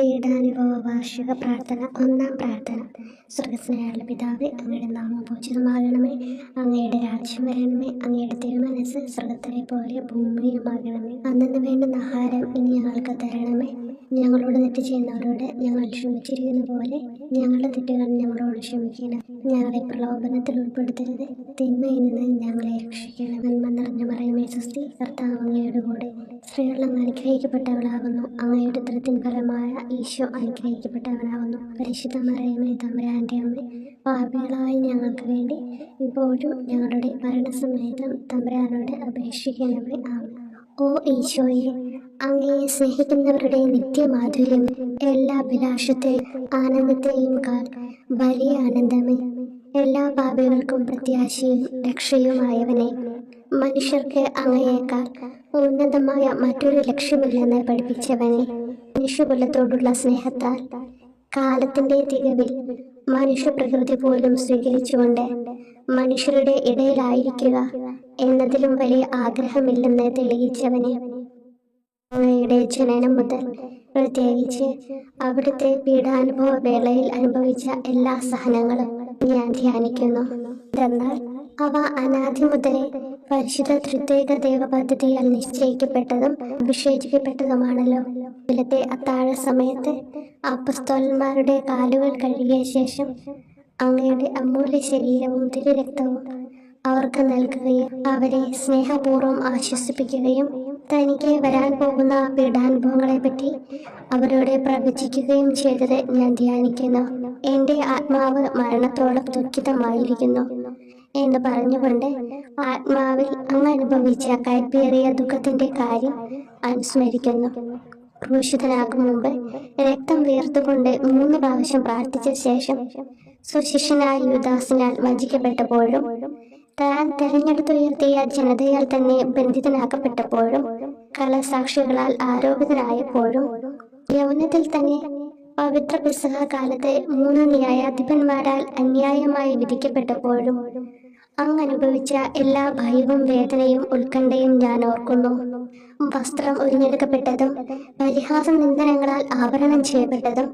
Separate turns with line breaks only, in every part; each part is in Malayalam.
പീഡാനുഭവ വാർഷിക പ്രാർത്ഥന. ഒന്നാം പ്രാർത്ഥന. സ്വർഗ്ഗസ്ഥനായുള്ള പിതാവേ, അങ്ങയുടെ നാമം പൂജിതമാകണമേ. അങ്ങയുടെ രാജ്യം വരണമേ. അങ്ങയുടെ തിരുമനസ്സ് സ്വർഗ്ഗത്തിലെ പോലെ ഭൂമിയിലുമാകണമേ. അന്നന്ന് വേണ്ടുന്ന ആഹാരം ഇനി ഞങ്ങൾക്ക് തരണമേ. ഞങ്ങളോട് തെറ്റ് ചെയ്യുന്നവരോട് ഞങ്ങൾ ക്ഷമിച്ചിരിക്കുന്ന പോലെ ഞങ്ങളുടെ തെറ്റുകൾ ഞങ്ങളോട് ക്ഷമിക്കണം. ഞങ്ങളെ പ്രലോഭനത്തിൽ ഉൾപ്പെടുത്തരുത്, തിന്മയിൽ നിന്ന് ഞങ്ങളെ രക്ഷിക്കണം. നന്മ നിറഞ്ഞ മറിയമേ സ്വസ്തി, കർത്താവ് അങ്ങയുടെ കൂടെ സ്ത്രീകൾ അങ്ങ് അനുഗ്രഹിക്കപ്പെട്ടവളാകുന്നു. അങ്ങയുടെ ഉദരത്തിൻ ഫലമായ ഈശോ അനുഗ്രഹിക്കപ്പെട്ടവനാകുന്നു. പരിശുദ്ധ മറിയമേ തമ്പുരാന്റെ അമ്മ, പാപികളായ ഞങ്ങൾക്ക് വേണ്ടി ഇപ്പോഴും ഞങ്ങളുടെ മരണസമയത്തും തമ്പുരാനോട് അപേക്ഷിക്കണമേ. ആമേൻ. ഓ ഈശോയെ, അങ്ങയെ സ്നേഹിക്കുന്നവരുടെ നിത്യമാധുര്യം, എല്ലാ അഭിലാഷത്തെയും ആനന്ദത്തെയും കാൽ വലിയ ആനന്ദമേ. എല്ലാ പാപികൾക്കും പ്രത്യാശയും രക്ഷയുമായവനെ, മനുഷ്യർക്ക് അങ്ങയേക്കാൾ ഉന്നതമായ മറ്റൊരു ലക്ഷ്യമില്ലെന്ന് പഠിപ്പിച്ചവനെ, മനുഷ്യകുലത്തോടുള്ള സ്നേഹത്താൽ കാലത്തിന്റെ തികവിൽ മനുഷ്യപ്രകൃതി പോലും സ്വീകരിച്ചുകൊണ്ട് മനുഷ്യരുടെ ഇടയിലായിരിക്കുക എന്നതിലും വലിയ ആഗ്രഹമില്ലെന്ന് തെളിയിച്ചവനെ, അങ്ങയുടെ ജനനം മുതൽ പ്രത്യേകിച്ച് അവിടുത്തെ പീഡാനുഭവ വേളയിൽ അനുഭവിച്ച എല്ലാ സഹനങ്ങളും ഞാൻ ധ്യാനിക്കുന്നു. എന്നാൽ അവ അനാദി മുതലേ പരിശുദ്ധ ത്രിത്വൈക ദൈവ പദ്ധതിയാൽ നിശ്ചയിക്കപ്പെട്ടതും വിശേഷിക്കപ്പെട്ടതുമാണല്ലോ. ഇവിടുത്തെ അത്താഴ സമയത്ത് അപ്പസ്തോലന്മാരുടെ കാലുകൾ കഴുകിയ ശേഷം അങ്ങയുടെ അമൂല്യ ശരീരവും തിരുരക്തവും അവർക്ക് നൽകുകയും അവരെ സ്നേഹപൂർവ്വം ആശ്വസിപ്പിക്കുകയും തനിക്ക് വരാൻ പോകുന്ന പീഡാനുഭവങ്ങളെ പറ്റി അവരോട് പ്രവചിക്കുകയും ചെയ്തത് ഞാൻ ധ്യാനിക്കുന്നു. എൻ്റെ ആത്മാവ് മരണത്തോളം ദുഃഖിതമായിരിക്കുന്നു എന്ന് പറഞ്ഞുകൊണ്ട് ആത്മാവിൽ അങ്ങ് അനുഭവിച്ച കൈപ്പേറിയ ദുഃഖത്തിന്റെ കാര്യം അനുസ്മരിക്കുന്നു. ക്രൂശിതനാകും മുമ്പ് രക്തം വീർത്തുകൊണ്ട് 3 പ്രാവശ്യം പ്രാർത്ഥിച്ച ശേഷം സുശിഷ്യനായ യൂദാസിനാൽ വഞ്ചിക്കപ്പെട്ടപ്പോഴും താൻ തെരഞ്ഞെടുത്തുയർത്തിയ ജനതയാൽ തന്നെ ബന്ധിതനാക്കപ്പെട്ടപ്പോഴും കള്ളസാക്ഷികളാൽ ആരോപിതനായപ്പോഴും യൗവനത്തിൽ തന്നെ പവിത്ര പെസഹ കാലത്ത് 3 ന്യായാധിപന്മാരാൽ അന്യായമായി വിധിക്കപ്പെട്ടപ്പോഴും അങ്ങ് അനുഭവിച്ച എല്ലാ ഭയവും വേദനയും ഉത്കണ്ഠയും ഞാൻ ഓർക്കുന്നു. വസ്ത്രം ഉരിഞ്ഞെടുക്കപ്പെട്ടതും പരിഹാസ നിന്ദനങ്ങളാൽ ആവരണം ചെയ്യപ്പെട്ടതും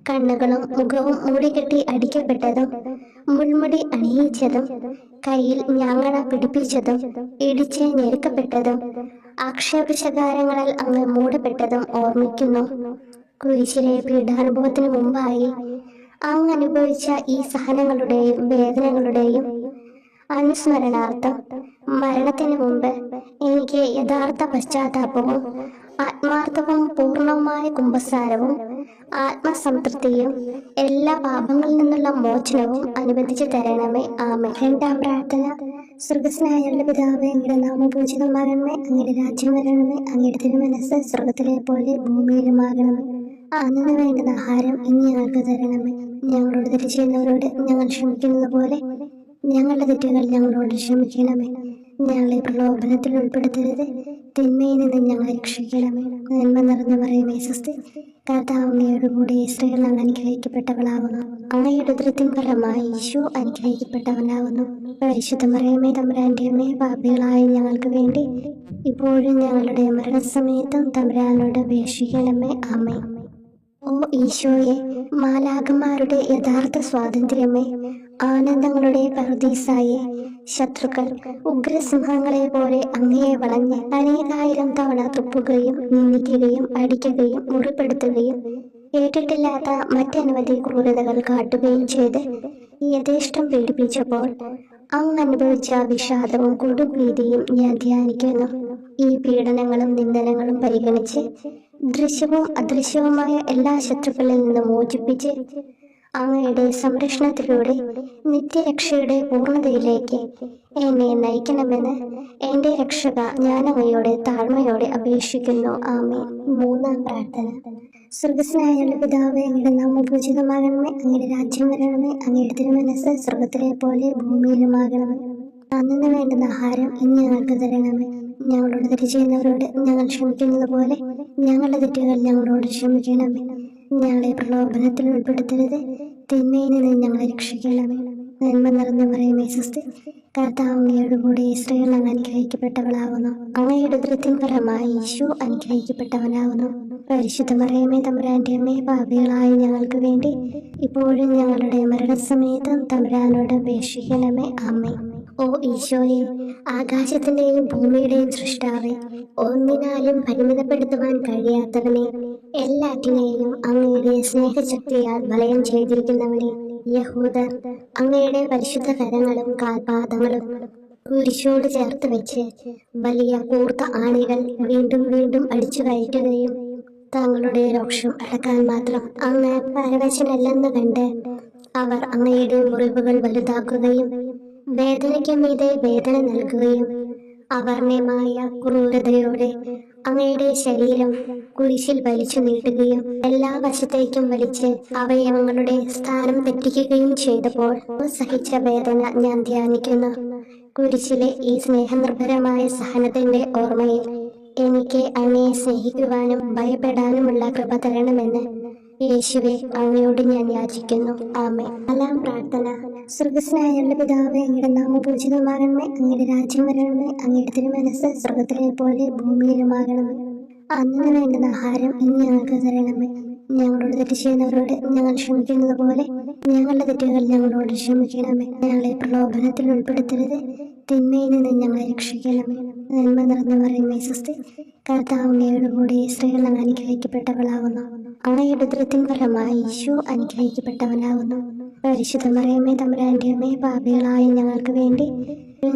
കണ്ണുകളും മുഖവും മൂടിക്കെട്ടി അടിക്കപ്പെട്ടതും മുൾമുടി അണിയിച്ചതും കയ്യിൽ ഞാങ്ങണ പിടിപ്പിച്ചതും ഇടിച്ച് ഞെരുക്കപ്പെട്ടതും ആക്ഷേപശകാരങ്ങളാൽ അങ്ങ് മൂടപ്പെട്ടതും ഓർമ്മിക്കുന്നു. കുരിശിലെ പീഡാനുഭവത്തിന് മുമ്പായി അങ്ങ് അനുഭവിച്ച ഈ സഹനങ്ങളുടെയും വേദനകളുടെയും അനുസ്മരണാർത്ഥം മരണത്തിന് മുമ്പ് എനിക്ക് യഥാർത്ഥ പശ്ചാത്താപവും ആത്മാർത്ഥവും പൂർണ്ണവുമായ കുമ്പസാരവും ആത്മസംതൃപ്തിയും എല്ലാ പാപങ്ങളിൽ നിന്നുള്ള മോചനവും അനുവദിച്ചു തരണമേ. ആമേൻ. രണ്ടാം പ്രാർത്ഥന. സ്വർഗ്ഗസ്ഥനായുള്ള പിതാവേ, അങ്ങയുടെ നാമം പൂജിതമാകണമേ. അങ്ങയുടെ രാജ്യം വരണമേ. അങ്ങയുടെ തിരുമനസ്സ് സ്വർഗ്ഗത്തിലെ പോലെ ഭൂമിയിലുമാകണമേ. അന്നു വേണ്ടുന്ന ആഹാരം ഇനി ഞങ്ങൾക്ക് തരണമേ. ഞങ്ങളോട് തെറ്റ് ചെയ്യുന്നവരോട് ഞങ്ങൾ ക്ഷമിക്കുന്നത് പോലെ ഞങ്ങളുടെ തെറ്റുകൾ ഞങ്ങളോട് ക്ഷമിക്കണമേ. ഞങ്ങളെ പ്രലോഭനത്തിൽ ഉൾപ്പെടുത്തരുത്, തിന്മയിൽ നിന്ന് ഞങ്ങളെ രക്ഷിക്കണമേ. നന്മ നിറഞ്ഞ മറിയമേ സ്വസ്തി, കർത്താവ് അങ്ങയുടെ കൂടെ സ്ത്രീകൾ അങ്ങ് അനുഗ്രഹിക്കപ്പെട്ടവളാകുന്നു. അങ്ങയുടെ ഉദരത്തിൻ ഫലമായി ഈശോ അനുഗ്രഹിക്കപ്പെട്ടവനാകുന്നു. പരിശുദ്ധ മറിയമേ തമ്പുരാന്റെ അമ്മേ, പാപികളായ ഞങ്ങൾക്ക് വേണ്ടി ഇപ്പോഴും ഞങ്ങളുടെ മരണസമയത്തും തമ്പുരാനോട് അപേക്ഷിക്കണമേ. ആമേൻ. ഓ ഈശോയെ, മാലാഖമാരുടെ യഥാർത്ഥ സ്വാതന്ത്ര്യമേ, ആനന്ദങ്ങളുടെ പറുദീസായെ, ശത്രുക്കൾ ഉഗ്രസിംഹങ്ങളെ പോലെ അങ്ങയെ വളഞ്ഞ് അനേകായിരം തവണ തുപ്പുകയും നിന്ദിക്കുകയും അടിക്കുകയും മുറിപ്പെടുത്തുകയും കേട്ടിട്ടില്ലാത്ത മറ്റനവധി ക്രൂരതകൾ കാട്ടുകയും ചെയ്ത് യഥേഷ്ടം പീഡിപ്പിച്ചപ്പോൾ അങ്ങ് അനുഭവിച്ച വിഷാദവും കൊടുഭീതിയും ഞാൻ ധ്യാനിക്കുന്നു. ഈ പീഡനങ്ങളും നിന്ദനങ്ങളും പരിഗണിച്ച് ദൃശ്യവും അദൃശ്യവുമായ എല്ലാ ശത്രുക്കളിൽ നിന്ന് മോചിപ്പിച്ച് അങ്ങയുടെ സംരക്ഷണത്തിലൂടെ നിത്യരക്ഷയുടെ പൂർണ്ണതയിലേക്ക് എന്നെ നയിക്കണമെന്ന് എൻ്റെ രക്ഷക ഞാൻ അങ്ങയോട് താഴ്മയോടെ അപേക്ഷിക്കുന്നു. ആമേൻ. മൂന്നാം പ്രാർത്ഥന. സ്വർഗ്ഗസ്ഥനായുള്ള പിതാവേ, അങ്ങയുടെ നാമം പൂജിതമാകണമേ. അങ്ങയുടെ രാജ്യം വരണമേ. അങ്ങയുടെ തിരുമനസ്സ് സ്വർഗ്ഗത്തിലെ പോലെ ഭൂമിയിലുമാകണമേ. അന്നു വേണ്ടുന്ന ആഹാരം ഇനി ഞങ്ങൾക്ക് തരണമേ. ഞങ്ങളോട് തെറ്റ് ചെയ്യുന്നവരോട് ഞങ്ങൾ ക്ഷമിക്കുന്നത് പോലെ ഞങ്ങളുടെ തെറ്റുകൾ ഞങ്ങളോട് ക്ഷമിക്കണമേ. ഞങ്ങളെ പ്രലോഭനത്തിൽ ഉൾപ്പെടുത്തരുത്, തിന്മയിൽ നിന്ന് ഞങ്ങളെ രക്ഷിക്കണമേ. നന്മ നിറഞ്ഞ മറിയമേ സ്വസ്തി, കർത്താവ് അങ്ങയോട് കൂടെ സ്ത്രീകൾ അങ്ങ് അനുഗ്രഹിക്കപ്പെട്ടവളാകുന്നു. അങ്ങയുടെ ഉദരത്തിൻ ഫലമായി ഈശോ അനുഗ്രഹിക്കപ്പെട്ടവനാകുന്നു. പരിശുദ്ധ മറിയമേ തമ്പുരാന്റെ അമ്മേ, പാപികളായ ഞങ്ങൾക്ക് വേണ്ടി ഇപ്പോഴും ഞങ്ങളുടെ മരണസമയത്തും തമ്പുരാനോട് അപേക്ഷിക്കണമേ. ആമേൻ. ഓ ഈശോയെ, ആകാശത്തിന്റെയും ഭൂമിയുടെയും സൃഷ്ടാവേ, ഒന്നിനാലും പരിമിതപ്പെടുത്തുവാൻ കഴിയാത്തവനെ, എല്ലാറ്റിനെയും അങ്ങയുടെ സ്നേഹശക്തിയാൽ വലയം ചെയ്തിരിക്കുന്നവനെ, യഹൂദർ അങ്ങയുടെ പരിശുദ്ധ കരങ്ങളും കാൽപാദങ്ങളും കുരിശോട് ചേർത്ത് വെച്ച് വലിയ കൂർത്ത ആണികൾ വീണ്ടും വീണ്ടും അടിച്ചു കയറ്റുകയും തങ്ങളുടെ രോക്ഷം അടക്കാൻ മാത്രം അങ്ങ് പരവശനല്ലെന്ന് കണ്ട് അവർ അങ്ങയുടെ മുറിവുകൾ വലുതാക്കുകയും വേദനയ്ക്ക് മീതെ വേദന നൽകുകയും അവർണ്ണമായ ക്രൂരതയോടെ അങ്ങയുടെ ശരീരം കുരിശിൽ വലിച്ചു നീട്ടുകയും എല്ലാ വശത്തേക്കും വലിച്ച് അവയവങ്ങളുടെ സ്ഥാനം തെറ്റിക്കുകയും ചെയ്തപ്പോൾ സഹിച്ച വേദന ഞാൻ ധ്യാനിക്കുന്നു. കുരിശിലെ ഈ സ്നേഹനിർഭരമായ സഹനത്തിന്റെ ഓർമ്മയിൽ എനിക്ക് അങ്ങയെ സ്നേഹിക്കുവാനും ഭയപ്പെടാനുമുള്ള കൃപ തരണമെന്ന് യേശുവെ അങ്ങയോട് ഞാൻ യാചിക്കുന്നു. ആമേൻ. നാലാം പ്രാർത്ഥന. സ്വർഗ്ഗസ്ഥനായ ഞങ്ങളുടെ പിതാവേ, അങ്ങയുടെ നാമം പൂജിതമാകണമേ, അങ്ങയുടെ രാജ്യം വരണമേ, അങ്ങയുടെ തിരുമനസ്സ് സ്വർഗ്ഗത്തിലെ പോലെ ഭൂമിയിലുമാകണമേ. അന്നു വേണ്ടുന്ന ആഹാരം ഇന്ന് ഞങ്ങൾക്ക് തരണമേ. ഞങ്ങളോട് തെറ്റ് ചെയ്യുന്നവരോട് ഞങ്ങൾ ക്ഷമിക്കുന്നത് പോലെ ഞങ്ങളുടെ തെറ്റുകൾ ഞങ്ങളോട് ക്ഷമിക്കണമേ. ഞങ്ങളെ പ്രലോഭനത്തിൽ ഉൾപ്പെടുത്തരുത്, തിന്മയിൽ നിന്ന് ഞങ്ങളെ രക്ഷിക്കണമേ. നന്മ നിറഞ്ഞ മറിയമേ സ്വസ്തി, കർത്താവ് അങ്ങയോട് കൂടെ സ്ത്രീകൾ അങ്ങ് അനുഗ്രഹിക്കപ്പെട്ടവളാകുന്നു. അങ്ങയുടെ ഉദരത്തിൻ ഫലമായി ഈശോ അനുഗ്രഹിക്കപ്പെട്ടവനാകുന്നു. പരിശുദ്ധ മറിയമേ തമ്പുരാന്റെ അമ്മേ, പാപികളായ ഞങ്ങൾക്ക് വേണ്ടി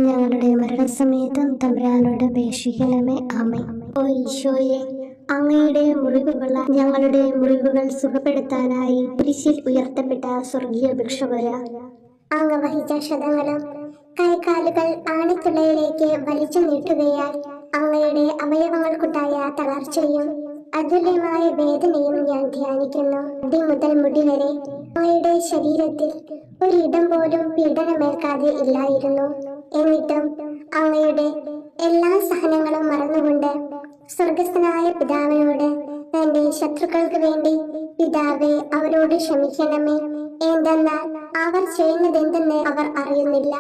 ഞങ്ങളുടെ മരണസമയത്തും തമ്പുരാനോട് അപേക്ഷിക്കണമേ. ആമേൻ. ഓ ഈശോയെ, അങ്ങയുടെ മുറിവുകൾ ഞങ്ങളുടെ മുറിവുകൾ സുഖപ്പെടുത്താനായി കുരിശിൽ ഉയർത്തപ്പെട്ട സ്വർഗീയ ഭിക്ഷുവര, അങ്ങ് വഹിച്ച ക്ഷതങ്ങളും കൈകാലുകൾ ആണിത്തുളയിലേക്ക് വലിച്ചു നീട്ടുകയാൽ അങ്ങയുടെ അവയവങ്ങൾക്കുണ്ടായ തളർച്ചയും അതുല്യമായ വേദനയും ഞാൻ ധ്യാനിക്കുന്നു. അടി മുതൽ മുടി വരെ അങ്ങയുടെ ശരീരത്തിൽ ഒരിടം പോലും പീഡനമേൽക്കാതെ ഇല്ലായിരുന്നു. എന്നിട്ടും അങ്ങയുടെ എല്ലാ സഹനങ്ങളും മറന്നുകൊണ്ട് സ്വർഗസ്ഥനായ പിതാവിനോട് തന്റെ ശത്രുക്കൾക്ക് വേണ്ടി പിതാവേ അവരോട് ക്ഷമിക്കണമേ, എന്തെന്നാൽ അവർ ചെയ്യുന്നതെന്തെന്ന് അവർ അറിയുന്നില്ല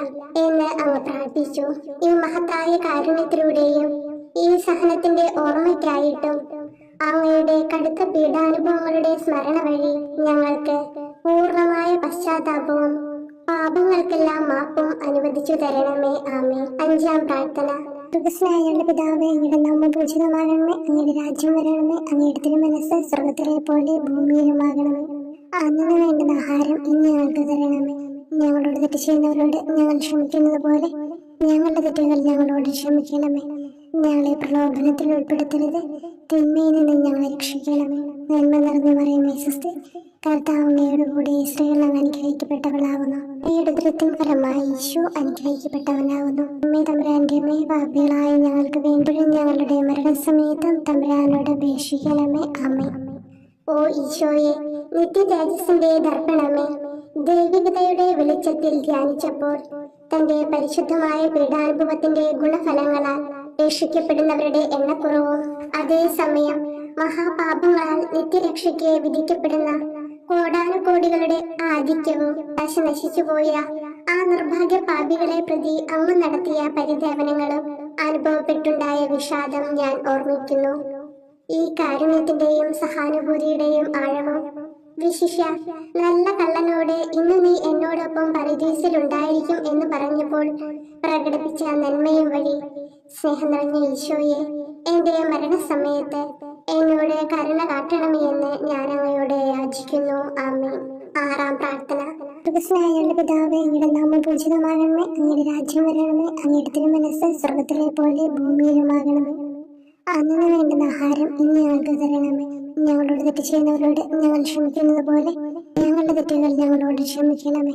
എന്ന് അങ്ങ് പ്രാർത്ഥിച്ചു. ഈ മഹത്തായ കാരുണ്യത്തിലൂടെയും ഈ സഹനത്തിന്റെ ഓർമ്മയ്ക്കായിട്ടും അങ്ങയുടെ കടുത്ത പീഡാനുഭവങ്ങളുടെ സ്മരണ വഴി ഞങ്ങൾക്ക് പൂർണ്ണമായ പശ്ചാത്താപവും പാപങ്ങൾക്കെല്ലാം മാപ്പും അനുവദിച്ചു തരണമേ. ആമേൻ. അഞ്ചാം പ്രാർത്ഥന. സ്വർഗ്ഗസ്ഥനായ ഞങ്ങളുടെ പിതാവേ, അങ്ങയുടെ നാമം പൂജിതമാകണമേ, അങ്ങയുടെ രാജ്യം വരണമേ, അങ്ങയുടെ തിരുമനസ്സ് സ്വർഗ്ഗത്തിലെ പോലെ ഭൂമിയിലുമാകണമേ. അന്നു വേണ്ടുന്ന ആഹാരം ഇന്ന് ഞങ്ങൾക്ക് തരണമേ. ഞങ്ങളോട് തെറ്റ് ചെയ്യുന്നവരോട് ഞങ്ങൾ ക്ഷമിക്കുന്നത് പോലെ ഞങ്ങളുടെ തെറ്റുകൾ ഞങ്ങളോട് ക്ഷമിക്കണമേ. ഞങ്ങളെ പ്രലോഭനത്തിൽ ഉൾപ്പെടുത്തരുത്, തിന്മയിൽ നിന്ന് ഞങ്ങളെ രക്ഷിക്കണമേ. നന്മ നിറഞ്ഞ മറിയമേ സ്വസ്തി, കർത്താവ് അങ്ങയോട് കൂടെ സ്ത്രീകൾ അങ്ങ് അനുഗ്രഹിക്കപ്പെട്ടവളാകുന്നു. അങ്ങയുടെ ഉദരത്തിൻ ഫലമായി ഈശോ അനുഗ്രഹിക്കപ്പെട്ടവനാകുന്നു. അമ്മേ തമ്പുരാന്റെ അമ്മേ, പാപികളായ ഞങ്ങൾക്ക് വേണ്ടിയും ഞങ്ങളുടെ മരണസമയത്തും തമ്പുരാനോട് അപേക്ഷിക്കണമേ. ആമേൻ. ഓ ഈശോയെ, നിത്യ തേജസ്സിന്റെ ദർപ്പണമേ, ദൈവികതയുടെ വെളിച്ചത്തിൽ ധ്യാനിച്ചപ്പോൾ തന്റെ പരിശുദ്ധമായ പീഡാനുഭവത്തിന്റെ ഗുണഫലങ്ങളാൽ രക്ഷിക്കപ്പെടുന്നവരുടെ എണ്ണക്കുറവും അതേസമയം മഹാപാപങ്ങളാൽ നിത്യരക്ഷയ്ക്ക് വിധിക്കപ്പെടുന്ന കോടാനുകോടികളുടെ ആധിക്യവും നശിച്ചുപോയ ആ നിർഭാഗ്യ പാപികളെ പ്രതി അങ്ങ് നടത്തിയ പരിദേവനങ്ങളും അനുഭവപ്പെട്ടുണ്ടായ വിഷാദം ഞാൻ ഓർമ്മിക്കുന്നു. ഈ കാരുണ്യത്തിന്റെയും സഹാനുഭൂതിയുടെയും ആഴവും വിശിഷ്യ നല്ല കള്ളനോട് ഇന്ന് നീ എന്നോടൊപ്പം പരദീസിലുണ്ടായിരിക്കും എന്ന് പറഞ്ഞപ്പോൾ പ്രകടിപ്പിച്ച നന്മയും വഴി സ്നേഹം നിറഞ്ഞ ഈശോയെ, എന്റെ മരണസമയത്ത് എന്നോട് കരുണ കാട്ടണമേ എന്ന് ഞാൻ അങ്ങയോട് യാചിക്കുന്നു. ആമേൻ. ആറാം പ്രാർത്ഥന. സ്വർഗ്ഗസ്ഥനായ ഞങ്ങളുടെ പിതാവേ, അങ്ങയുടെ നാമം പൂജിതമാകണമേ, അങ്ങയുടെ രാജ്യം വരണമേ, അങ്ങയുടെ തിരുമനസ്സ് സ്വർഗ്ഗത്തിലെ പോലെ ഭൂമിയിലുമാകണമേ. അന്നു വേണ്ടുന്ന ആഹാരം ഇന്ന് ഞങ്ങൾക്ക് തരണമേ. ഞങ്ങളോട് തെറ്റ് ചെയ്യുന്നവരോട് ഞങ്ങൾ ക്ഷമിക്കുന്നത് പോലെ ഞങ്ങളുടെ തെറ്റുകൾ ഞങ്ങളോട് ക്ഷമിക്കണമേ.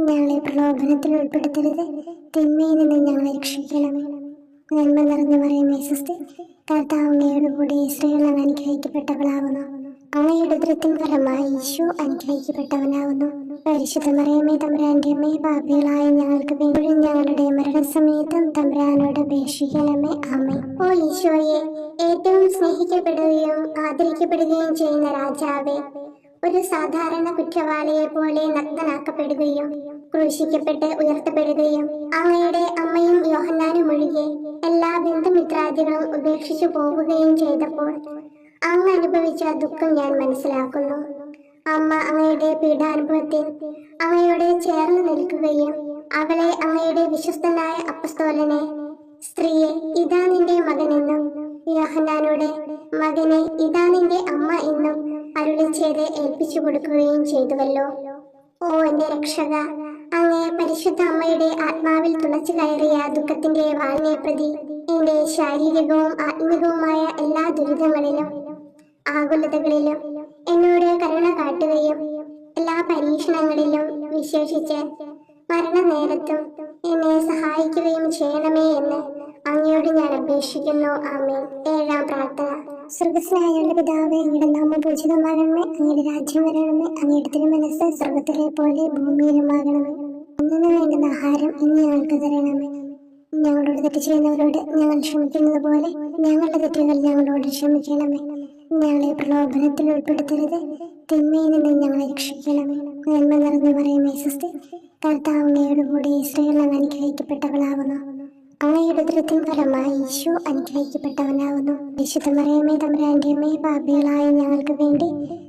ഞങ്ങളെ പ്രലോഭനത്തിൽ ഉൾപ്പെടുത്തരുത്, തിന്മയിൽ നിന്ന് ഞങ്ങളെ രക്ഷിക്കണമേ. നന്മ നിറഞ്ഞ മറിയമേ സ്വസ്തി, കർത്താവ് അങ്ങയോട് കൂടെ സ്ത്രീകൾ അങ്ങ് അനുഗ്രഹിക്കപ്പെട്ടവളാകുന്നു. അങ്ങയുടെ ഉദരത്തിൻ ഫലമായി ഈശോ അനുഗ്രഹിക്കപ്പെട്ടവനാകുന്നു. പരിശുദ്ധ മറിയമേ തമ്പുരാന്റെ അമ്മേ, പാപികളായ ഞങ്ങൾക്ക് വേണ്ടിയും ഞങ്ങളുടെ മരണസമയത്തും തമ്പുരാനോട് അപേക്ഷിക്കണമേ. ആമേൻ. ഓ ഈശോയെ, ഏറ്റവും സ്നേഹിക്കപ്പെടുകയും ആദരിക്കപ്പെടുകയും ചെയ്യുന്ന രാജാവേ, ഒരു സാധാരണ കുറ്റവാളിയെ പോലെ നഗ്നനാക്കപ്പെടുകയും ക്രൂശിക്കപ്പെട്ട് ഉയർത്തപ്പെടുകയും അങ്ങയുടെ അമ്മയും യോഹന്നാനും ഒഴികെ എല്ലാ ബന്ധുമിത്രാദികളും ഉപേക്ഷിച്ചു പോവുകയും ചെയ്തപ്പോൾ അങ്ങ് അനുഭവിച്ച ദുഃഖം ഞാൻ മനസ്സിലാക്കുന്നു. അമ്മ അങ്ങയുടെ പീഡാനുഭവത്തിൽ അങ്ങയോട് ചേർന്ന് നിൽക്കുകയും അവളെ അങ്ങയുടെ വിശ്വസ്തനായ അപ്പസ്തോലനെ, സ്ത്രീയെ ഇതാ നിന്റെ മകനെന്നും യോഹന്നാനോട് മകനെ ഇതാ നിന്റെ അമ്മ എന്നും അരുളി ചെയ്ത് ഏൽപ്പിച്ചു കൊടുക്കുകയും ചെയ്തുവല്ലോ. ഓ എന്റെ രക്ഷക, അങ്ങേ പരിശുദ്ധ അമ്മയുടെ ആത്മാവിൽ തുളച്ചു കയറിയ ദുഃഖത്തിന്റെ വാളിനെ പ്രതി എന്റെ ശാരീരികവും ആത്മികവുമായ എല്ലാ ദുരിതങ്ങളിലും ആകുലതകളിലും എന്നോട് കരുണ കാട്ടുകയും എല്ലാ പരീക്ഷണങ്ങളിലും വിശേഷിച്ച് മരണനേരത്തും എന്നെ സഹായിക്കുകയും ചെയ്യണമേ എന്ന് അങ്ങയോട് ഞാൻ അപേക്ഷിക്കുന്നു. ആമേൻ. 7-ാം പ്രാർത്ഥന. സ്വർഗ്ഗസ്ഥനായ പിതാവേ, അങ്ങയുടെ നാമം പൂജിതമാകണമേ, അങ്ങയുടെ രാജ്യം വരണമേ, അങ്ങയുടെ തിരുമനസ്സ് സ്വർഗ്ഗത്തിലെ പോലെ ഭൂമിയിലുമാകണമേ. അന്നു വേണ്ടുന്ന ആഹാരം ഇന്ന് ഞങ്ങൾക്ക് തരണമേ. ഞങ്ങളോട് തെറ്റ് ചെയ്യുന്നവരോട് ഞങ്ങൾ ക്ഷമിക്കുന്നത് പോലെ ഞങ്ങളുടെ തെറ്റുകൾ ഞങ്ങളോട് ക്ഷമിക്കണമേ. ഞങ്ങളെ പ്രലോഭനത്തിൽ ഉൾപ്പെടുത്തരുത്, തിന്മയിൽ നിന്ന് ഞങ്ങളെ രക്ഷിക്കണമേ. നന്മ നിറഞ്ഞു പറയുമേ സ്വസ്തി, കർത്താവ് അങ്ങയോട് കൂടി സ്ത്രീകൾ അങ്ങ് അനുഗ്രഹിക്കപ്പെട്ടവളാകുന്നു. അങ്ങയുടെ ഉദരത്തിൻ ഫലമായി ഈശോ അനുഗ്രഹിക്കപ്പെട്ടവനാകുന്നു. വിശുദ്ധ മറിയമേ തമ്പുരാന്റെ അമ്മേ, പാപികളായ ഞങ്ങൾക്ക് വേണ്ടി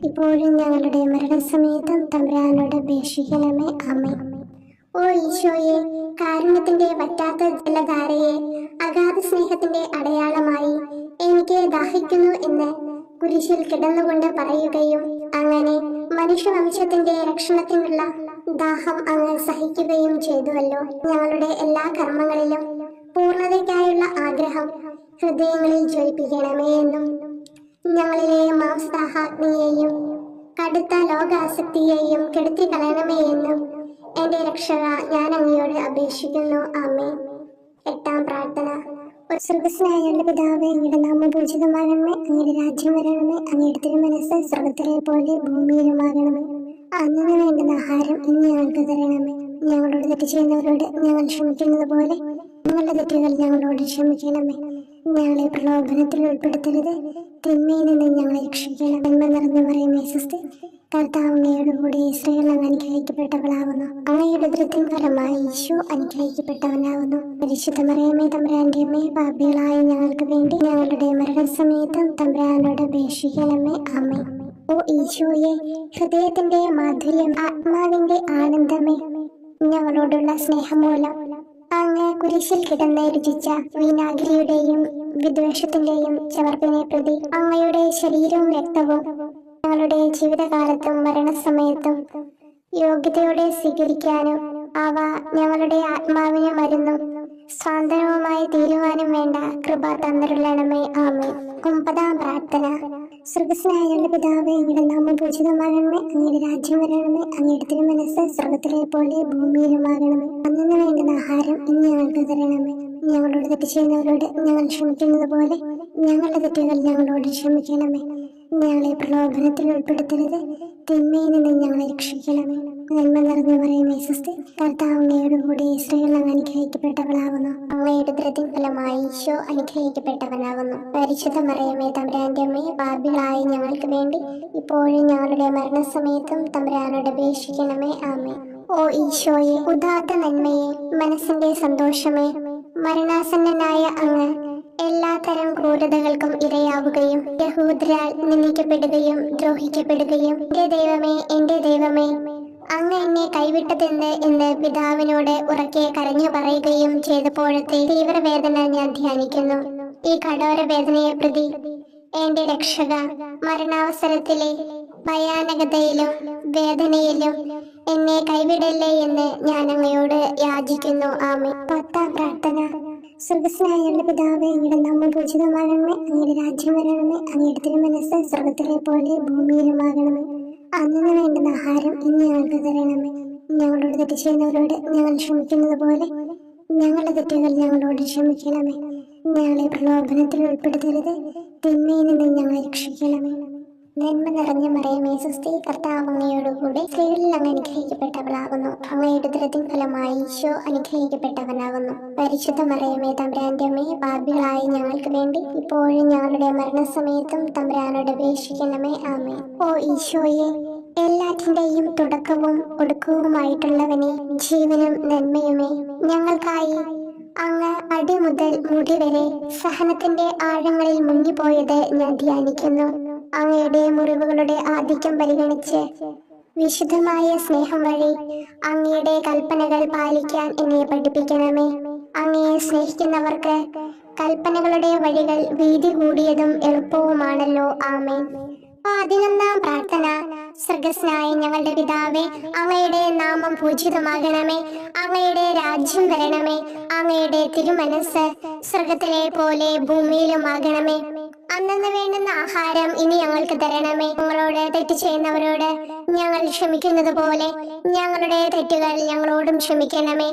ഇപ്പോഴും ഞങ്ങളുടെ മരണസമയത്തും തമ്പുരാനോട് അപേക്ഷിക്കണമേ. ആമേൻ. ഓ ഈശോയെ, കാരുണ്യത്തിന്റെ വറ്റാത്ത ജലധാരയെ, അഗാധ സ്നേഹത്തിന്റെ അടയാളമായി എനിക്ക് ദാഹിക്കുന്നു എന്ന് കുരിശിൽ കിടന്നുകൊണ്ട് പറയുകയും അങ്ങനെ മനുഷ്യവംശത്തിന്റെ രക്ഷണത്തിനുള്ള ദാഹം അങ്ങ് സഹിക്കുകയും ചെയ്തുവല്ലോ. ഞങ്ങളുടെ എല്ലാ കർമ്മങ്ങളിലും പൂർണ്ണതയ്ക്കായുള്ള ആഗ്രഹം ഹൃദയങ്ങളിൽ ജ്വലിപ്പിക്കണമേ എന്നും ഞങ്ങളിലെ മാംസദാഹാഗ്നിയെയും കടുത്ത ലോകാസക്തിയെയും കെടുത്തി കളയണമേ എന്നും എന്റെ രക്ഷക ഞാൻ അങ്ങയോട് അപേക്ഷിക്കുന്നു. ആമേൻ. 8-ാം പ്രാർത്ഥന. സ്വർഗ്ഗസ്ഥനായ പിതാവേ, അങ്ങയുടെ നാമം പൂജിതമാകണമേ, അങ്ങയുടെ രാജ്യം വരണമേ, അങ്ങയുടെ തിരുമനസ്സ് സ്വർഗ്ഗത്തിലെ പോലെ ഭൂമിയിലുമാകണമേ. അന്നു വേണ്ടുന്ന ആഹാരം ഇന്ന് ഞങ്ങൾക്ക് തരണമേ. ഞങ്ങളോട് തെറ്റ് ചെയ്യുന്നവരോട് ഞങ്ങൾ ക്ഷമിക്കുന്നത് പോലെ ഞങ്ങളുടെ തെറ്റുകൾ ഞങ്ങളോട് ക്ഷമിക്കണമേ. ഞങ്ങളെ പ്രലോഭനത്തിൽ ഉൾപ്പെടുത്തരുത്, തിന്മയിൽ നിന്ന് ഞങ്ങളെ രക്ഷിക്കണം. നന്മ നിറഞ്ഞു പറയുമേ സ്വസ്തി, കർത്താവ് അങ്ങയോട് കൂടി സ്ത്രീകൾ അങ്ങ് അനുഗ്രഹിക്കപ്പെട്ടവളാകുന്നു. അങ്ങയുടെ ഉദരത്തിൻ ഫലമായി ഈശോ അനുഗ്രഹിക്കപ്പെട്ടവനാകുന്നു. പരിശുദ്ധ മറിയമേ തമ്പുരാന്റെ അമ്മേ, പാപികളായ ഞങ്ങൾക്ക് വേണ്ടി ഞങ്ങളുടെ മരണസമയത്തും തമ്പുരാനോട് അപേക്ഷിക്കണമേ. ആമേൻ. ഓ ഈശോയെ, ഹൃദയത്തിന്റെ മാധുര്യം, ആത്മാവിന്റെ ആനന്ദമേ, ഞങ്ങളോടുള്ള സ്നേഹം മൂലം അങ്ങ് കുരിശിൽ കിടന്ന് രുചിച്ച വിനാഗിരിയുടെയും വിദ്വേഷത്തിന്റെയും ചവർപ്പിനെ പ്രതി അങ്ങയുടെ ശരീരവും രക്തവും ഞങ്ങളുടെ ജീവിതകാലത്തും മരണസമയത്തും യോഗ്യതയോടെ സ്വീകരിക്കാനും അവ ഞങ്ങളുടെ ആത്മാവിന് മരുന്നും സ്വാതന്ത്ര്യവുമായി തീരുവാനും വേണ്ട കൃപ തന്നിരുളണമേ. ആമേൻ. 9-ാം പ്രാർത്ഥന. സ്വർഗ്ഗസ്ഥനായ പിതാവേ, അങ്ങയുടെ നാമം പൂജിതമാകണമേ, അങ്ങയുടെ രാജ്യം വരണമേ, അങ്ങയുടെ തിരുമനസ്സ് സ്വർഗ്ഗത്തിലെ പോലെ ഭൂമിയിലുമാകണമേ. അന്നു വേണ്ടുന്ന ആഹാരം ഇന്ന് ഞങ്ങൾക്ക് തരണമേ. ഞങ്ങളോട് തെറ്റ് ചെയ്യുന്നവരോട് ഞങ്ങൾ ക്ഷമിക്കുന്നത് പോലെ ഞങ്ങളുടെ തെറ്റുകൾ ഞങ്ങളോട് ക്ഷമിക്കണമേ. ഞങ്ങളെ പ്രലോഭനത്തിൽ ഉൾപ്പെടുത്തരുത്, തിന്മയിൽ നിന്ന് ഞങ്ങളെ രക്ഷിക്കണമേ. നന്മ നിറഞ്ഞു പറയുമേ സ്വസ്തി, കർത്താവ് അങ്ങയോട് കൂടി സ്ത്രീകൾ അങ്ങ് അനുഗ്രഹിക്കപ്പെട്ടവളാകുന്നു. അങ്ങയുടെ ഉദരത്തിൻ ഫലമായി ഈശോ അനുഗ്രഹിക്കപ്പെട്ടവനാകുന്നു. പരിശുദ്ധ മറിയമേ തമ്പുരാന്റെ അമ്മേ, പാപികളായ ഞങ്ങൾക്ക് വേണ്ടി ഇപ്പോഴും ഞങ്ങളുടെ മരണസമയത്തും തമ്പുരാനോട് അപേക്ഷിക്കണമേ. ആമേൻ. ഓ ഈശോയെ, ഉദാത്ത നന്മയെ, മനസ്സിന്റെ സന്തോഷമേ, മരണാസന്നനായ അങ്ങ് എല്ലാത്തരം ക്രൂരതകൾക്കും ഇരയാവുകയും യഹൂദരാൽ നിന്ദിക്കപ്പെടുകയും ദ്രോഹിക്കപ്പെടുകയും എന്റെ ദൈവമേ അങ്ങ് എന്നെ കൈവിട്ടതെന്ത് എന്ന് പിതാവിനോട് ഉറക്കെ കരഞ്ഞു പറയുകയും ചെയ്തപ്പോഴത്തെ തീവ്രവേദന ഞാൻ ധ്യാനിക്കുന്നു. ഈ കഠോര വേദനയെ പ്രതി എന്റെ രക്ഷക, മരണാവസരത്തിലെ ഭയാനകതയിലും വേദനയിലും എന്നെ കൈവിടല്ലേ എന്ന് ഞാൻ അങ്ങയോട് യാചിക്കുന്നു. ആമേൻ. 10-ാം പ്രാർത്ഥന. സ്വർഗ്ഗസ്ഥനായ പിതാവേ, അങ്ങയുടെ നാമം പൂജിതമാകണമേ, അങ്ങയുടെ രാജ്യം വരണമേ, അങ്ങയുടെ തിരുമനസ്സ് സ്വർഗ്ഗത്തിലെ പോലെ ഭൂമിയിലുമാകണമേ. അന്നു വേണ്ടുന്ന ആഹാരം ഇന്ന് ഞങ്ങൾക്ക് തരണമേ. ഞങ്ങളോട് തെറ്റ് ചെയ്യുന്നവരോട് ഞങ്ങൾ ക്ഷമിക്കുന്നത് പോലെ ഞങ്ങളുടെ തെറ്റുകൾ ഞങ്ങളോട് ക്ഷമിക്കണമേ. ഞങ്ങളെ പ്രലോഭനത്തിൽ ഉൾപ്പെടുത്തരുത്, തിന്മയിൽ നിന്ന് ഞങ്ങളെ രക്ഷിക്കണമേ. നന്മ നിറഞ്ഞ മറിയമേ സ്വസ്തി, കർത്താവ് അങ്ങയോടുകൂടി സ്ത്രീകളിൽ അങ്ങ് അനുഗ്രഹിക്കപ്പെട്ടവളാകുന്നു. അങ്ങയുടെ ഉദരത്തിൻ ഫലമായി ഈശോ അനുഗ്രഹിക്കപ്പെട്ടവനാകുന്നു. പരിശുദ്ധ മറിയമേ തമ്പുരാന്റെ അമ്മേ, പാപികളായ ഞങ്ങൾക്ക് വേണ്ടി ഇപ്പോഴും ഞങ്ങളുടെ മരണസമയത്തും തമ്പുരാനോട് അപേക്ഷിക്കണമേ. ആമേൻ. ഓ ഈശോയെ, എല്ലാറ്റിന്റെയും തുടക്കവും ഒടുക്കവുമായിട്ടുള്ളവനെ, ജീവനും നന്മയുമേ, ഞങ്ങൾക്കായി അങ്ങ് അടിമുതൽ മുടി വരെ സഹനത്തിന്റെ ആഴങ്ങളിൽ മുങ്ങിപ്പോയത് ഞാൻ ധ്യാനിക്കുന്നു. അങ്ങയുടെ മുറിവുകളുടെ ആധിക്യം പരിഗണിച്ച് വിശുദ്ധമായ സ്നേഹം വഴി അങ്ങയുടെ കൽപ്പനകൾ പാലിക്കാൻ എന്നെ പഠിപ്പിക്കണമേ. അങ്ങയെ സ്നേഹിക്കുന്നവർക്ക് കൽപ്പനകളുടെ വഴികൾ വീതി കൂടിയതും എളുപ്പവുമാണല്ലോ. ആമേൻ. 11-ാം പ്രാർത്ഥന. സ്വർഗ്ഗസ്ഥനായ ഞങ്ങളുടെ പിതാവേ, അങ്ങയുടെ നാമം പൂജിതമാകണമേ. അങ്ങയുടെ രാജ്യം വരണമേ. അങ്ങയുടെ തിരുമനസ് സ്വർഗത്തിലെ പോലെ ഭൂമിയിലുമാകണമേ. അന്നന്ന് വേണ്ടുന്ന ആഹാരം ഇനി ഞങ്ങൾക്ക് തരണമേ. ഞങ്ങളോട് തെറ്റ് ചെയ്യുന്നവരോട് ഞങ്ങൾ ക്ഷമിക്കുന്നത് പോലെ ഞങ്ങളുടെ തെറ്റുകൾ ഞങ്ങളോടും ക്ഷമിക്കണമേ.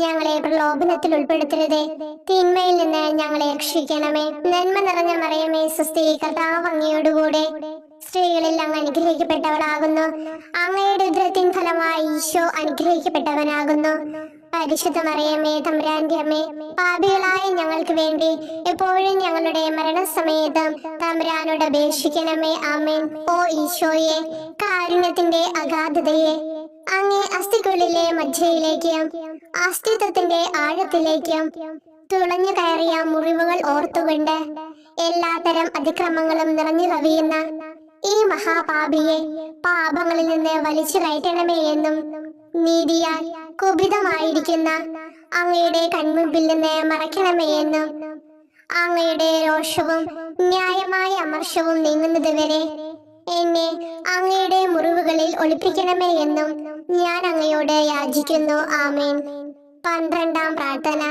ഞങ്ങളെ പ്രലോഭനത്തിൽ ഉൾപ്പെടുത്തരുതേ, തിന്മയിൽ നിന്ന് ഞങ്ങളെ രക്ഷിക്കണമേ. നന്മ നിറഞ്ഞ മറിയമേ, സ്വസ്തി, കർത്താവ് അങ്ങയോടുകൂടെ സ്ത്രീകളിൽ അങ്ങ് അനുഗ്രഹിക്കപ്പെട്ടവളാകുന്നു. അങ്ങയുടെ ഉദരത്തിൻ ഫലമായി ഈശോ അനുഗ്രഹിക്കപ്പെട്ടവനാകുന്നു. പരിശുദ്ധ മറിയമേ, തമ്പുരാന്റെ അമ്മേ, പാപികളായ ഞങ്ങൾക്ക് വേണ്ടി എപ്പോഴും ഞങ്ങളുടെ മരണസമയത്തും തമ്പുരാനോട് അപേക്ഷിക്കണമേ. ആമേൻ. ഓ ഈശോയെ, കാരുണ്യത്തിന്റെ അഗാധതയെ, അങ്ങേ അസ്ഥിക്കുള്ളിലെ മജ്ജയിലേക്കും അസ്തിത്വത്തിന്റെ ആഴത്തിലേക്കും തുളഞ്ഞു കയറിയ മുറിവുകൾ ഓർത്തുകൊണ്ട് എല്ലാത്തരം അതിക്രമങ്ങളും നിറഞ്ഞു കവിയുന്ന ഈ മഹാപാപിയെ പാപങ്ങളിൽ നിന്ന് വലിച്ചു കയറ്റണമേ എന്നും, നീതിയാൽ കുപിതമായിരിക്കുന്ന അങ്ങയുടെ കൺമുമ്പിൽ നിന്ന് മറയ്ക്കണമേ എന്നും, അങ്ങയുടെ രോഷവും ന്യായമായ അമർഷവും നീങ്ങുന്നത് വരെ എന്നെ അങ്ങയുടെ മുറിവുകളിൽ ഒളിപ്പിക്കണമേ എന്നും ഞാൻ അങ്ങയോട് യാചിക്കുന്നു. ആമേൻ. 12-ാം പ്രാർത്ഥന.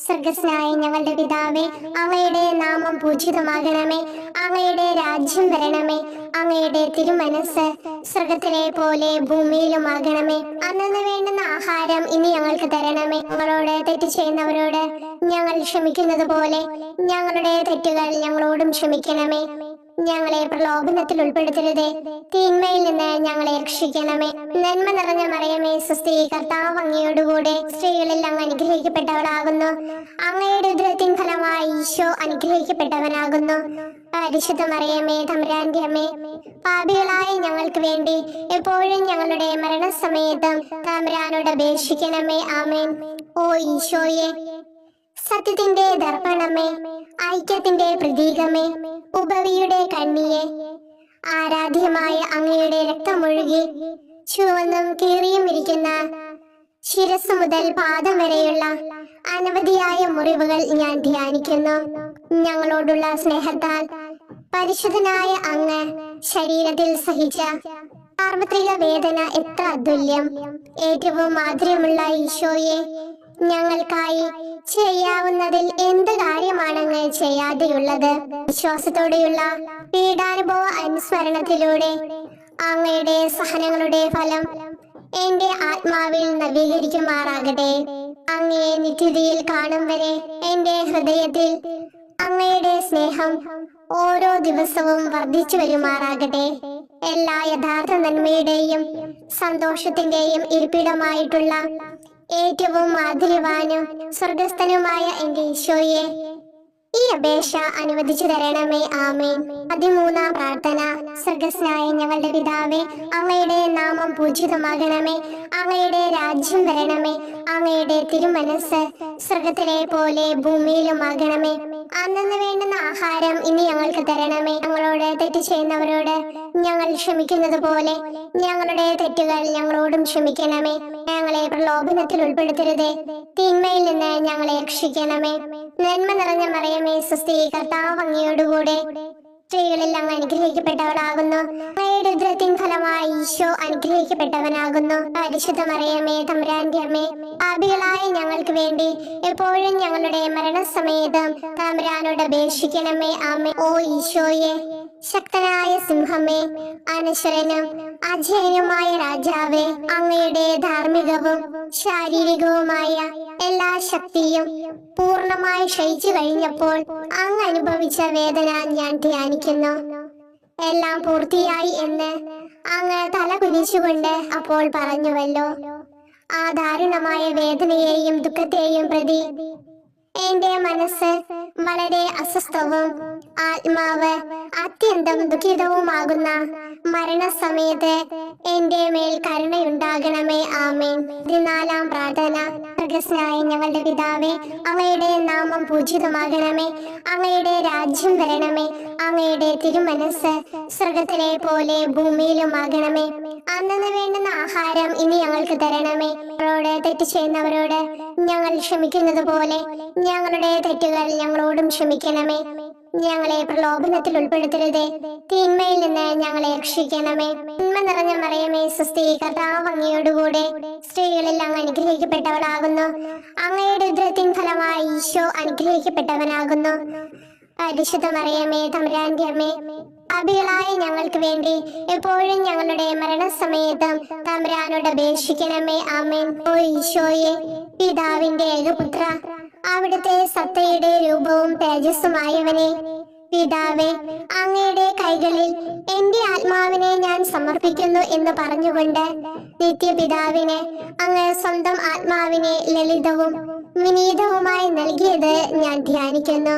സ്വർഗ്ഗസ്ഥനായ ഞങ്ങളുടെ പിതാവേ, അങ്ങയുടെ നാമം പൂജിതമാകണമേ. അങ്ങയുടെ രാജ്യം വരണമേ. അങ്ങയുടെ തിരുമനസ് സ്വർഗത്തിലെ പോലെ ഭൂമിയിലുമാകണമേ. അന്നന്ന് വേണ്ടുന്ന ആഹാരം ഇനി ഞങ്ങൾക്ക് തരണമേ. ഞങ്ങളോട് തെറ്റ് ചെയ്യുന്നവരോട് ഞങ്ങൾ ക്ഷമിക്കുന്നത് പോലെ ഞങ്ങളുടെ തെറ്റുകൾ ഞങ്ങളോടും ക്ഷമിക്കണമേ. ഞങ്ങളെ പ്രലോഭനത്തിൽ ഉൾപ്പെടുത്തരുതേ, തിന്മയിൽ നിന്ന് ഞങ്ങളെ രക്ഷിക്കണമേ. നന്മ നിറഞ്ഞ മറിയമേ, സ്വസ്തി, കർത്താവ് അങ്ങയോടുകൂടെ സ്ത്രീകളിൽ അങ്ങ് അനുഗ്രഹിക്കപ്പെട്ടവളാകുന്നു. അങ്ങയുടെ ഉദരത്തിൻ ഫലമായി ഈശോ അനുഗ്രഹിക്കപ്പെട്ടവനാകുന്നു. പരിശുദ്ധ മറിയമേ, തമ്പുരാന്റെ അമ്മേ, പാപികളായ ഞങ്ങൾക്ക് വേണ്ടി എപ്പോഴും ഞങ്ങളുടെ മരണസമയത്തും തമ്പുരാനോട് അപേക്ഷിക്കണമേ. ആമേൻ. ഓ ഈശോയെ, സത്യത്തിന്റെ ദർപ്പണമേ, ഐക്യത്തിന്റെ പ്രതീകമേ, ഉപവിയുടെ കണ്ണിയെ, ആരാധ്യമായ അങ്ങയുടെ രക്തമൊഴുകി ചുവന്നും കീറിയും ഇരിക്കുന്ന ശിരസ് മുതൽ പാദം വരെയുള്ള അനവധിയായ മുറിവുകൾ ഞാൻ ധ്യാനിക്കുന്നു. ഞങ്ങളോടുള്ള സ്നേഹത്താൽ പരിശുദ്ധനായ അങ്ങ് ശരീരത്തിൽ സഹിച്ച സാർവത്രിക വേദന എത്ര അതുല്യം. ഏറ്റവും മാധുര്യമുള്ള ഈശോയെ, ഞങ്ങൾക്കായി ചെയ്യാവുന്നതിൽ എന്ത് കാര്യമാണങ്ങ് ചെയ്യാതെയുള്ളത്? വിശ്വാസത്തോടെയുള്ള പീഡാനുഭവ അനുസ്മരണത്തിലൂടെ അങ്ങയുടെ സഹനങ്ങളുടെ ഫലം എന്റെ ആത്മാവിൽ നവീകരിക്കുമാറാകട്ടെ. അങ്ങയെ നിത്യതയിൽ കാണും വരെ എന്റെ ഹൃദയത്തിൽ അങ്ങയുടെ സ്നേഹം ഓരോ ദിവസവും വർദ്ധിച്ചു വരുമാറാകട്ടെ. എല്ലാ യഥാർത്ഥ നന്മയുടെയും സന്തോഷത്തിന്റെയും ഇരിപ്പിടമായിട്ടുള്ള ഏറ്റവും മാധുര്യവാനും സ്വർഗസ്ഥനുമായ എന്റെ ഈശോയെ, ഈ അപേക്ഷ അനുവദിച്ചു തരണമേ. ആമേൻ. 13-ാം പ്രാർത്ഥന. സ്വർഗ്ഗസ്ഥനായ ഞങ്ങളുടെ പിതാവേ, അങ്ങയുടെ നാമം പൂജിതമാകണമേ. അങ്ങയുടെ രാജ്യം വരണമേ. അങ്ങയുടെ തിരുമനസ് സ്വർഗത്തിലെ പോലെ ഭൂമിയിലുമാകണമേ. അന്നന്ന് വേണ്ടുന്ന ആഹാരം ഇനി ഞങ്ങൾക്ക് തരണമേ. ഞങ്ങളോട് തെറ്റ് ചെയ്യുന്നവരോട് ഞങ്ങൾ ക്ഷമിക്കുന്നത് പോലെ ഞങ്ങളുടെ തെറ്റുകൾ ഞങ്ങളോടും ക്ഷമിക്കണമേ. ഞങ്ങളെ പ്രലോഭനത്തിൽ ഉൾപ്പെടുത്തരുതേ, തിന്മയിൽ നിന്ന് ഞങ്ങളെ രക്ഷിക്കണമേ. നന്മ നിറഞ്ഞ മറിയമേ, സ്വസ്തി, കർത്താവ് അങ്ങയോടുകൂടെ സ്ത്രീകളിൽ അങ്ങ് അനുഗ്രഹിക്കപ്പെട്ടവളാകുന്നു. അങ്ങയുടെ ഉദരത്തിൻ ഫലമായി ഈശോ അനുഗ്രഹിക്കപ്പെട്ടവനാകുന്നു. പരിശുദ്ധ മറിയമേ, തമ്പുരാന്റെ അമ്മേ, പാപികളായ ഞങ്ങൾക്ക് വേണ്ടി എപ്പോഴും ഞങ്ങളുടെ മരണസമയത്തും തമ്പുരാനോട് അപേക്ഷിക്കണമേ. ആമേൻ. ഓ ഈശോയെ, ശക്തനായ സിംഹമേ, അനശ്വരനും അജയനുമായ രാജാവേ, അങ്ങയുടെ ധാർമ്മികവും ശാരീരികവുമായ എല്ലാ ശക്തിയും പൂർണ്ണമായി ക്ഷയിച്ചു കഴിഞ്ഞപ്പോൾ അങ്ങ് അനുഭവിച്ച വേദന ഞാൻ ധ്യാനിക്കുന്നു. എല്ലാം പൂർത്തിയായി എന്ന് അങ്ങ് തല കുനിച്ചുകൊണ്ട് അപ്പോൾ പറഞ്ഞുവല്ലോ. ആ ദാരുണമായ വേദനയെയും ദുഃഖത്തെയും പ്രതി എന്റെ മനസ്സ് വളരെ അസ്വസ്ഥവും ആത്മാവ് അത്യന്തം ദുഃഖിതവുമാകുന്ന മരണസമയത്ത് എന്റെ മേൽ കരുണയുണ്ടാകണമേ. ആമേൻ. 14-ാം പ്രാർത്ഥന. സ്വർഗ്ഗസ്ഥനായ ഞങ്ങളുടെ പിതാവേ, അങ്ങയുടെ നാമം പൂജിതമാകണമേ. അങ്ങയുടെ രാജ്യം വരണമേ. അങ്ങയുടെ തിരുമനസ് സ്വർഗ്ഗത്തിലെ പോലെ ഭൂമിയിലുമാകണമേ. അന്നന്ന് വേണ്ടുന്ന ആഹാരം ഇനി ഞങ്ങൾക്ക് തരണമേ. ഞങ്ങളോട് തെറ്റ് ചെയ്യുന്നവരോട് ഞങ്ങൾ ക്ഷമിക്കുന്നത് പോലെ ഞങ്ങളുടെ തെറ്റുകൾ ഞങ്ങളോടും ക്ഷമിക്കണമേ. ഞങ്ങളെ പ്രലോഭനത്തിൽ ഉൾപ്പെടുത്തരുതേ, തിന്മയിൽ നിന്ന് ഞങ്ങളെ രക്ഷിക്കണമേ. നന്മ നിറഞ്ഞ മറിയമേ, സ്വസ്തി, കർത്താവ് അങ്ങയോടുകൂടെ സ്ത്രീകളിൽ അങ്ങ് അനുഗ്രഹിക്കപ്പെട്ടവളാകുന്നു. അങ്ങയുടെ ഉദരത്തിൻ ഫലമായി ഈശോ അനുഗ്രഹിക്കപ്പെട്ടവനാകുന്നു. പരിശുദ്ധ മറിയമേ, തമ്പുരാന്റെ അമ്മേ, പാപികളായ ഞങ്ങൾക്ക് വേണ്ടി എപ്പോഴും ഞങ്ങളുടെ മരണസമയത്തും തമ്പുരാനോട് അപേക്ഷിക്കണമേ. ആമേൻ. ഓ ഈശോയെ, പിതാവിന്റെ ഏകപുത്ര, അവിടുത്തെ സത്തയുടെ രൂപവും തേജസ്സുമായവനെ, പിതാവേ, അങ്ങയുടെ കൈകളിൽ എന്റെ ആത്മാവിനെ ഞാൻ സമർപ്പിക്കുന്നു എന്ന് പറഞ്ഞുകൊണ്ട് നിത്യപിതാവിന് അങ്ങ് സ്വന്തം ആത്മാവിനെ ലളിതവും വിനീതവുമായി നൽകിയത് ഞാൻ ധ്യാനിക്കുന്നു.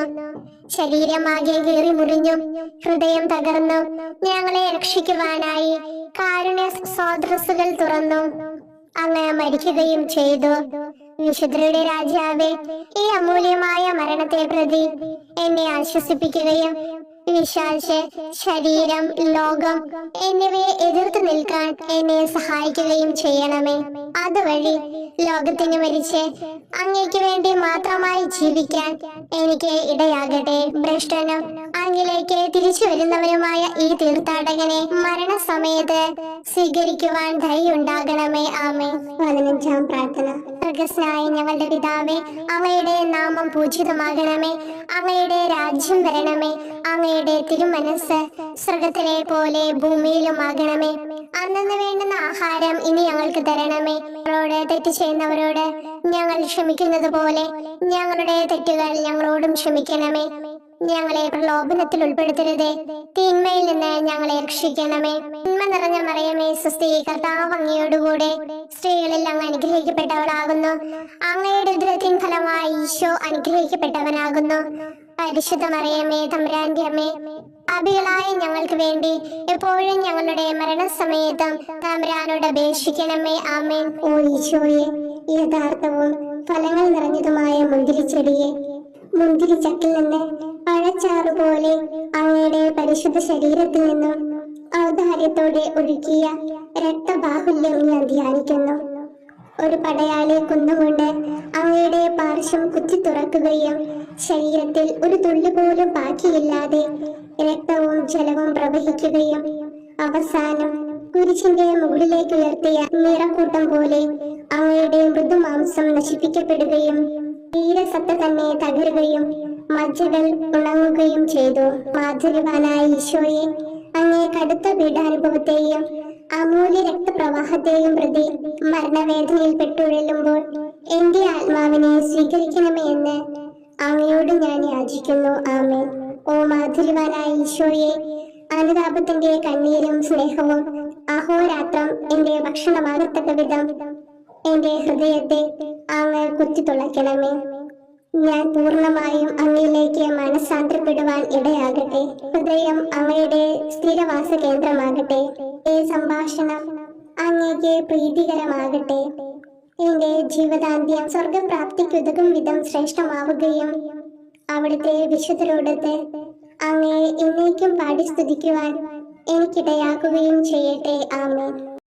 ശരീരമാകെ കീറി മുറിഞ്ഞും ഹൃദയം തകർന്നും ഞങ്ങളെ രക്ഷിക്കുവാനായി കാരുണ്യ സ്രോതസ്സുകൾ തുറന്നു അങ്ങ് മരിക്കുകയും ചെയ്തു. വിശുദ്ധരുടെ രാജാവേ, ഈ അമൂല്യമായ മരണത്തെ പ്രതി എന്നെ ആശ്വസിപ്പിക്കുകയും വിശ്വാസ ശരീരം, ലോകം എന്നിവയെ എതിർത്ത് നിൽക്കാൻ എന്നെ സഹായിക്കുകയും ചെയ്യണമേ. അതുവഴി ലോകത്തിന് മരിച്ച് അങ്ങയ്ക്ക് വേണ്ടി മാത്രമായി ജീവിക്കാൻ എനിക്ക് ഇടയാകട്ടെ. ഭ്രഷ്ടനും അങ്ങിലേക്ക് തിരിച്ചു വരുന്നവരുമായ ഈ തീർത്ഥാടകനെ മരണസമയത്ത് സ്വീകരിക്കുവാൻ ധൈര്യമുണ്ടാകണമേ. ആമേൻ. 15-ാം പ്രാർത്ഥന. സ്വർഗ്ഗസ്ഥനായ ഞങ്ങളുടെ പിതാവേ, അങ്ങയുടെ നാമം പൂജിതമാകണമേ. അങ്ങയുടെ രാജ്യം വരണമേ. അങ്ങയുടെ തിരുമനസ് സ്വർഗ്ഗത്തിലെ പോലെ ഭൂമിയിലുമാകണമേ. അന്നന്ന് വേണ്ടുന്ന ആഹാരം ഇനി ഞങ്ങൾക്ക് തരണമേ. ഞങ്ങളോട് തെറ്റ് ചെയ്യുന്നവരോട് ഞങ്ങൾ ക്ഷമിക്കുന്നത് പോലെ ഞങ്ങളുടെ തെറ്റുകൾ ഞങ്ങളോടും ക്ഷമിക്കണമേ. ഞങ്ങളെ പ്രലോഭനത്തിൽ ഉൾപ്പെടുത്തരുതേ, തിന്മയിൽ നിന്ന് ഞങ്ങളെ രക്ഷിക്കണമേ. നന്മ നിറഞ്ഞ മറിയമേ, സ്വസ്തി, കർത്താവ് അങ്ങയോടുകൂടെ സ്ത്രീകളിൽ അങ്ങ് അനുഗ്രഹിക്കപ്പെട്ടവളാകുന്നു. അങ്ങയുടെ ഉദരത്തിൻ ഫലമായി ഈശോ അനുഗ്രഹിക്കപ്പെട്ടവനാകുന്നു. പരിശുദ്ധ മറിയമേ, തമ്പുരാന്റെ അമ്മേ, പാപികളായ ഞങ്ങൾക്ക് വേണ്ടി എപ്പോഴും ഞങ്ങളുടെ മരണസമയത്തും തമ്പുരാനോട് അപേക്ഷിക്കണമേ. ആമേൻ. ഓ ഈശോയെ, യഥാർത്ഥവും ഫലങ്ങൾ നിറഞ്ഞതുമായ മുന്തിരിച്ചെടിയെ, മുന്തിരിച്ചക്കിൽ നിന്ന് പഴച്ചാറ് പോലെ അങ്ങയുടെ പരിശുദ്ധ ശരീരത്തിൽ നിന്നും ഔദാര്യത്തോടെ ഒഴുകിയ രക്തബാഹുല്യം ഞാൻ ധ്യാനിക്കുന്നു. ഒരു പടയാളി കുന്നുകൊണ്ട് അങ്ങയുടെ പാർശ്വം കുത്തി തുറക്കുകയും ശരീരത്തിൽ ഒരു തുള്ളി പോലും ബാക്കിയില്ലാതെ രക്തവും ജലവും പ്രവഹിക്കുകയും അവസാനം കുരിശിന്റെ മുകളിലേക്ക് ഉയർത്തിയ നിറക്കൂട്ടം പോലെ അങ്ങയുടെ മൃദുമാംസം നശിപ്പിക്കപ്പെടുകയും തീരസത്ത തന്നെ തകരുകയും മജ്ജകൾ ഉണങ്ങുകയും ചെയ്തു. മാധുര്യവാനായ ഈശോയെ, അങ്ങേ കടുത്ത പീഡാനുഭവത്തെയും അമൂല്യ രക്തപ്രവാഹത്തെയും പ്രതി മരണവേദനയിൽ പെട്ടുഴലുമ്പോൾ എന്റെ ആത്മാവിനെ സ്വീകരിക്കണമേ എന്ന് അങ്ങയോട് ഞാൻ യാചിക്കുന്നു. ആമേൻ. ഓ മാധുര്യവാനായ ഈശോയെ, അനുതാപത്തിന്റെ കണ്ണീരും സ്നേഹവും അഹോരാത്രം എന്റെ ഭക്ഷണമാകത്തക്ക വിധം എന്റെ ഹൃദയത്തെ അങ്ങ് കുത്തിത്തുളയ്ക്കണമേ. ഞാൻ പൂർണ്ണമായും അങ്ങയിലേക്ക് മനസ്സാന്തരപ്പെടുവാൻ ഇടയാകട്ടെ. ഹൃദയം അങ്ങയുടെ സ്ഥിരവാസ കേന്ദ്രമാകട്ടെ. ഈ സംഭാഷണം അങ്ങേക്ക് പ്രീതികരമാകട്ടെ. എന്റെ ജീവിതാന്ത്യം സ്വർഗപ്രാപ്തിക്കുതകും വിധം ശ്രേഷ്ഠമാവുകയും അവിടുത്തെ വിശുദ്ധരോടത്ത് അങ്ങയെ എന്നേക്കും പാടി സ്തുതിക്കുവാൻ എനിക്കിടയാക്കുകയും ചെയ്യട്ടെ. ആമേൻ.